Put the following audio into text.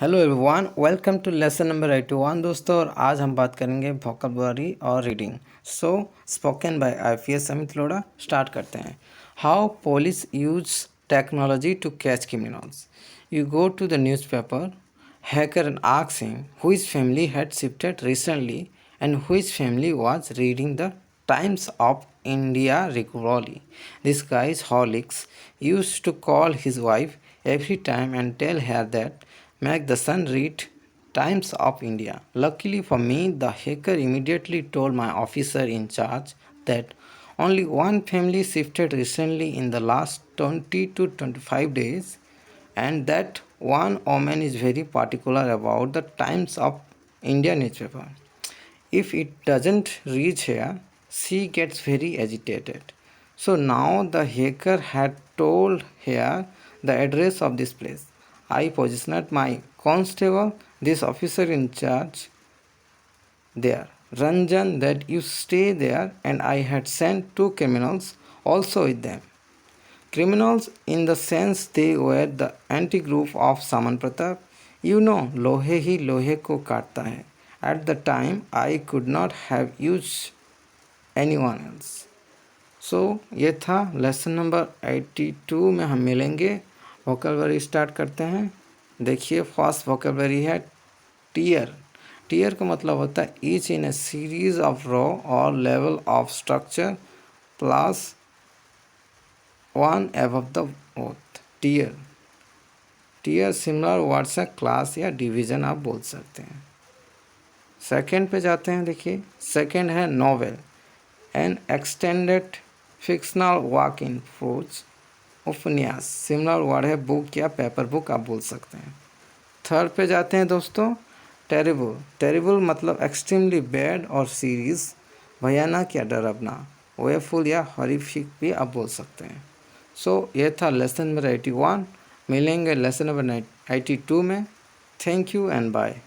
Hello everyone, welcome to lesson number 81 दोस्तों। और आज हम बात करेंगे वोकैबुलरी और reading. So spoken by IPS Amit Lodha. Start करते हैं। How police use technology to catch criminals. You go to the newspaper hacker and asked him whose family had shifted recently and whose family was reading the Times of India regularly. This guy's Horlicks used to call his wife every time and tell her that make the son read Times of India. Luckily for me, the hacker immediately told my officer in charge that only one family shifted recently in the last 20 to 25 days, and that one woman is very particular about the Times of India newspaper. If it doesn't reach here, she gets very agitated. So now the hacker had told her the address of this place. I positioned my constable, this officer in charge, there. Ranjan, that you stay there, and I had sent two criminals also with them. Criminals in the sense they were the anti-group of Saman Pratap. You know, लोहे ही लोहे को काटता है. At the time, I could not have used anyone else. So, ये था lesson number 82 में हम मिलेंगे। वोकैबुलरी स्टार्ट करते हैं। देखिए, फर्स्ट वोकैबुलरी है टीयर। टीयर का मतलब होता है each in a series of row और level of structure plus one above the other. Tier tier similar words है क्लास या डिवीज़न आप बोल सकते हैं। सेकंड पे जाते हैं। देखिए, सेकंड है novel, N extended fictional work in prose. उपन्यास सिमिलर वर्ड है बुक या पेपर बुक आप बोल सकते हैं। थर्ड पे जाते हैं दोस्तों, टेरिबल। टेरिबल मतलब एक्सट्रीमली बैड और सीरीज, भयानक या डरावना। वेफुल या हॉरिफिक भी आप बोल सकते हैं। सो ये था लेसन नंबर 81। मिलेंगे लेसन नंबर 82 में। Thank you and bye.